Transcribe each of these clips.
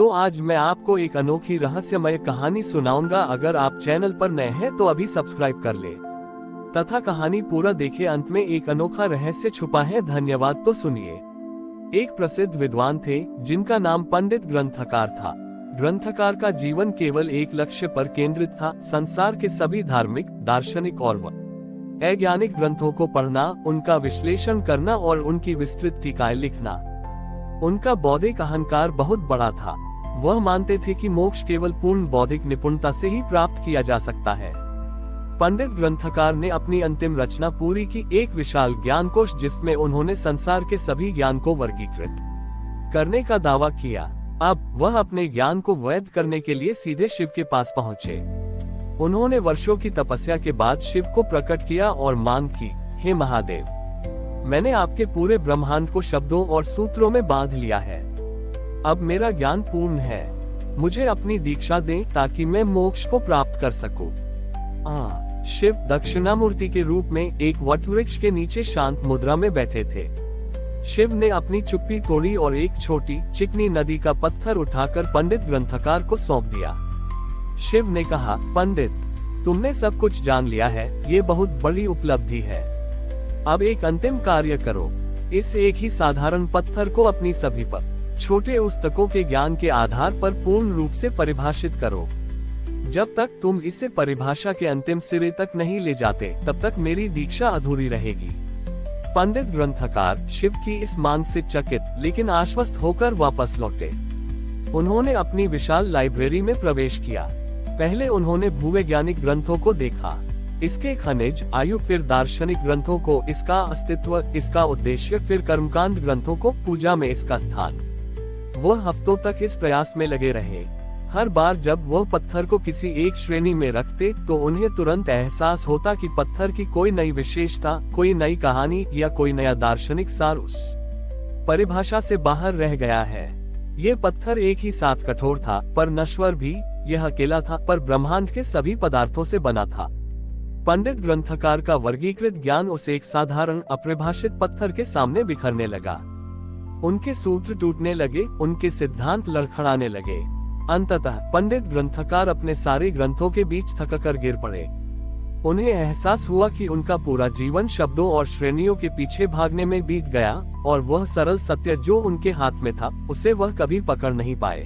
तो आज मैं आपको एक अनोखी रहस्यमय कहानी सुनाऊंगा। अगर आप चैनल पर नए हैं तो अभी सब्सक्राइब कर ले तथा कहानी पूरा देखे। अंत में एक अनोखा रहस्य छुपा है। धन्यवाद। तो सुनिए। एक प्रसिद्ध विद्वान थे जिनका नाम पंडित ग्रंथकार था। ग्रंथकार का जीवन केवल एक लक्ष्य पर केंद्रित था, संसार के सभी धार्मिक, दार्शनिक और वैज्ञानिक ग्रंथों को पढ़ना, उनका विश्लेषण करना और उनकी विस्तृत टीकाएं लिखना। उनका बौद्धिक अहंकार बहुत बड़ा था। वह मानते थे कि मोक्ष केवल पूर्ण बौद्धिक निपुणता से ही प्राप्त किया जा सकता है। पंडित ग्रंथकार ने अपनी अंतिम रचना पूरी की, एक विशाल ज्ञानकोश, जिसमें उन्होंने संसार के सभी ज्ञान को वर्गीकृत करने का दावा किया। अब वह अपने ज्ञान को वैध करने के लिए सीधे शिव के पास पहुंचे। उन्होंने वर्षों की तपस्या के बाद शिव को प्रकट किया और मांग की, हे महादेव, मैंने आपके पूरे ब्रह्मांड को शब्दों और सूत्रों में बांध लिया है। अब मेरा ज्ञान पूर्ण है। मुझे अपनी दीक्षा दें ताकि मैं मोक्ष को प्राप्त कर सकूं। शिव दक्षिणामूर्ति के रूप में एक वटवृक्ष के नीचे शांत मुद्रा में बैठे थे। शिव ने अपनी चुप्पी तोड़ी और एक छोटी चिकनी नदी का पत्थर उठाकर पंडित ग्रंथकार को सौंप दिया। शिव ने कहा, पंडित, तुमने सब कुछ जान लिया है। ये बहुत बड़ी उपलब्धि है। अब एक अंतिम कार्य करो। इस एक ही साधारण पत्थर को अपनी सभी पर छोटे पुस्तकों के ज्ञान के आधार पर पूर्ण रूप से परिभाषित करो। जब तक तुम इसे परिभाषा के अंतिम सिरे तक नहीं ले जाते, तब तक मेरी दीक्षा अधूरी रहेगी। पंडित ग्रंथकार शिव की इस मांग से चकित लेकिन आश्वस्त होकर वापस लौटे। उन्होंने अपनी विशाल लाइब्रेरी में प्रवेश किया। पहले उन्होंने भूवैज्ञानिक ग्रंथों को देखा, इसके खनिज, आयु, फिर दार्शनिक ग्रंथों को, इसका अस्तित्व, इसका उद्देश्य, फिर कर्मकांड ग्रंथों को, पूजा में इसका स्थान। वह हफ्तों तक इस प्रयास में लगे रहे। हर बार जब वह पत्थर को किसी एक श्रेणी में रखते तो उन्हें तुरंत एहसास होता कि पत्थर की कोई नई विशेषता, कोई नई कहानी या कोई नया दार्शनिक सार उस परिभाषा से बाहर रह गया है। ये पत्थर एक ही साथ कठोर था पर नश्वर भी, यह अकेला था पर ब्रह्मांड के सभी पदार्थों से बना था। पंडित ग्रंथकार का वर्गीकृत ज्ञान उस एक साधारण अपरिभाषित पत्थर के सामने बिखरने लगा। उनके सूत्र टूटने लगे, उनके सिद्धांत लड़खड़ाने लगे। अंततः पंडित ग्रंथकार अपने सारे ग्रंथों के बीच थककर गिर पड़े। उन्हें एहसास हुआ कि उनका पूरा जीवन शब्दों और श्रेणियों के पीछे भागने में बीत गया और वह सरल सत्य जो उनके हाथ में था, उसे वह कभी पकड़ नहीं पाए।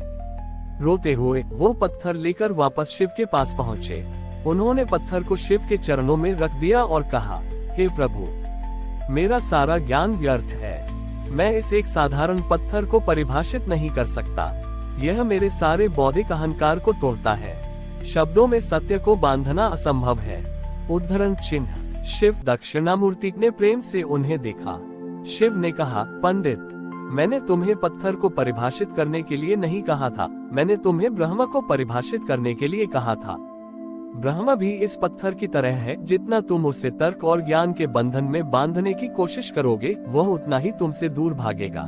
रोते हुए वो पत्थर लेकर वापस शिव के पास पहुंचे। उन्होंने पत्थर को शिव के चरणों में रख दिया और कहा, हे प्रभु, मेरा सारा ज्ञान व्यर्थ है। मैं इस एक साधारण पत्थर को परिभाषित नहीं कर सकता। यह मेरे सारे बौद्धिक अहंकार को तोड़ता है। शब्दों में सत्य को बांधना असंभव है। उद्धरण चिन्ह। शिव दक्षिणामूर्ति ने प्रेम से उन्हें देखा। शिव ने कहा, पंडित, मैंने तुम्हें पत्थर को परिभाषित करने के लिए नहीं कहा था, मैंने तुम्हें ब्रह्म को परिभाषित करने के लिए कहा था। ब्रह्म भी इस पत्थर की तरह है। जितना तुम उसे तर्क और ज्ञान के बंधन में बांधने की कोशिश करोगे, वह उतना ही तुमसे दूर भागेगा।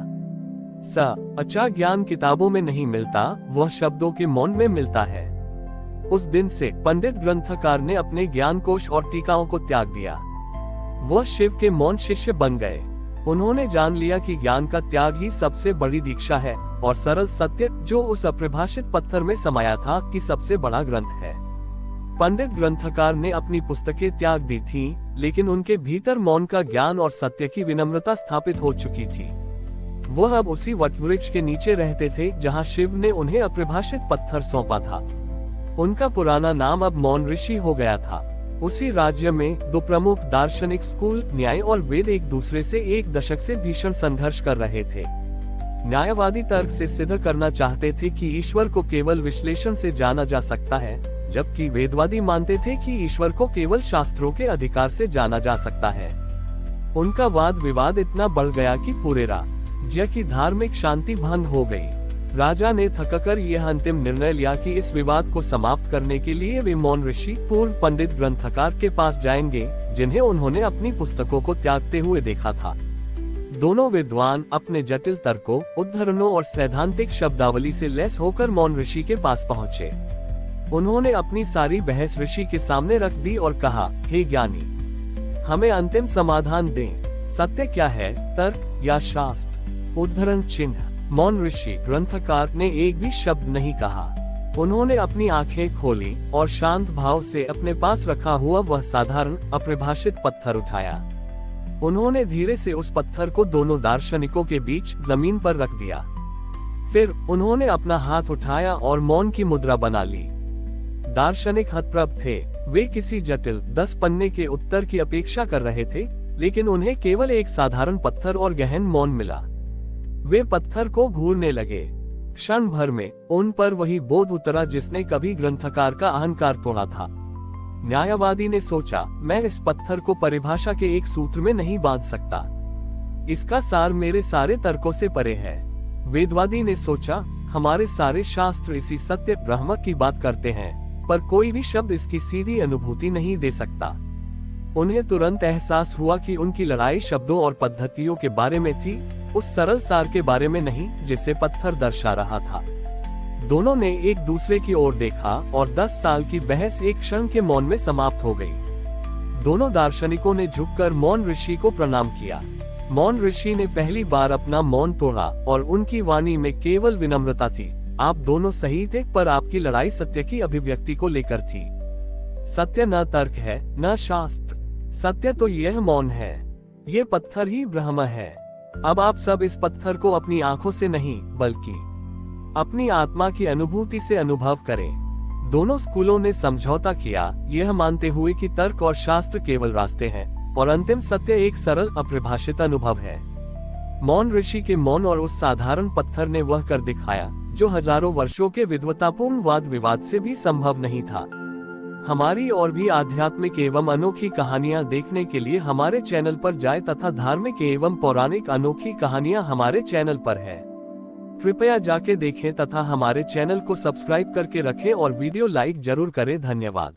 अच्छा ज्ञान किताबों में नहीं मिलता, वह शब्दों के मौन में मिलता है। उस दिन से पंडित ग्रंथकार ने अपने ज्ञानकोश और टीकाओं को त्याग दिया। वह शिव के मौन शिष्य बन गए। उन्होंने जान लिया कि ज्ञान का त्याग ही सबसे बड़ी दीक्षा है और सरल सत्य जो उस अपरिभाषित पत्थर में समाया था कि सबसे बड़ा ग्रंथ है। पंडित ग्रंथकार ने अपनी पुस्तकें त्याग दी थीं, लेकिन उनके भीतर मौन का ज्ञान और सत्य की विनम्रता स्थापित हो चुकी थी। वह अब उसी वटवृक्ष के नीचे रहते थे जहां शिव ने उन्हें अपरिभाषित पत्थर सौंपा था। उनका पुराना नाम अब मौन ऋषि हो गया था। उसी राज्य में दो प्रमुख दार्शनिक स्कूल, न्याय और वेद, एक दूसरे से एक दशक से भीषण संघर्ष कर रहे थे। न्यायवादी तर्क से सिद्ध करना चाहते थे कि ईश्वर को केवल विश्लेषण से जाना जा सकता है, जबकि वेदवादी मानते थे कि ईश्वर को केवल शास्त्रों के अधिकार से जाना जा सकता है। उनका वाद विवाद इतना बढ़ गया कि पूरे राज्य की धार्मिक शांति भंग हो गई। राजा ने थककर यह अंतिम निर्णय लिया कि इस विवाद को समाप्त करने के लिए वे मौन ऋषि पूर्व पंडित ग्रंथकार के पास जाएंगे, जिन्हें उन्होंने अपनी पुस्तकों को त्यागते हुए देखा था। दोनों विद्वान अपने जटिल तर्कों, उद्धरणों और सैद्धांतिक शब्दावली से लैस होकर मौन ऋषि के पास पहुंचे। उन्होंने अपनी सारी बहस ऋषि के सामने रख दी और कहा, हे ज्ञानी, हमें अंतिम समाधान दें। सत्य क्या है, तर्क या शास्त्र? उद्धरण चिन्ह। मौन ऋषि ग्रंथकार ने एक भी शब्द नहीं कहा। उन्होंने अपनी आंखें खोली और शांत भाव से अपने पास रखा हुआ वह साधारण अपरिभाषित पत्थर उठाया। उन्होंने धीरे से उस पत्थर को दोनों दार्शनिकों के बीच जमीन पर रख दिया। फिर उन्होंने अपना हाथ उठाया और मौन की मुद्रा बना ली। दार्शनिक हतप्रभ थे। वे किसी जटिल 10 पन्ने के उत्तर की अपेक्षा कर रहे थे, लेकिन उन्हें केवल एक साधारण पत्थर और गहन मौन मिला। वे पत्थर को घूरने लगे। क्षण भर में उन पर वही बोध उतरा जिसने कभी ग्रंथकार का अहंकार तोड़ा था। न्यायवादी ने सोचा, मैं इस पत्थर को परिभाषा के एक सूत्र में नहीं बांध सकता। इसका सार मेरे सारे तर्कों से परे है। वेदवादी ने सोचा, हमारे सारे शास्त्र इसी सत्य ब्रह्म की बात करते हैं, पर कोई भी शब्द इसकी सीधी अनुभूति नहीं दे सकता। उन्हें तुरंत एहसास हुआ कि उनकी लड़ाई शब्दों और पद्धतियों के बारे में थी, उस सरल सार के बारे में नहीं जिसे पत्थर दर्शा रहा था। दोनों ने एक दूसरे की ओर देखा और 10 साल की बहस एक क्षण के मौन में समाप्त हो गई। दोनों दार्शनिकों ने झुककर मौन ऋषि को प्रणाम किया। मौन ऋषि ने पहली बार अपना मौन तोड़ा और उनकी वाणी में केवल विनम्रता थी। आप दोनों सही थे, पर आपकी लड़ाई सत्य की अभिव्यक्ति को लेकर थी। सत्य न तर्क है, न शास्त्र। सत्य तो यह मौन है। ये पत्थर ही ब्रह्म है। अब आप सब इस पत्थर को अपनी आंखों से नहीं, बल्कि अपनी आत्मा की अनुभूति से अनुभव करें। दोनों स्कूलों ने समझौता किया, यह मानते हुए कि तर्क और शास्त्र केवल रास्ते हैं और अंतिम सत्य एक सरल अपरिभाषित अनुभव है। मौन ऋषि के मौन और उस साधारण पत्थर ने वह कर दिखाया जो हजारों वर्षों के विद्वतापूर्ण वाद विवाद से भी संभव नहीं था। हमारी और भी आध्यात्मिक एवं अनोखी कहानियां देखने के लिए हमारे चैनल पर जाएं तथा धार्मिक एवं पौराणिक अनोखी कहानियां हमारे चैनल पर है। कृपया जाके देखें तथा हमारे चैनल को सब्सक्राइब करके रखें और वीडियो लाइक जरूर करें। धन्यवाद।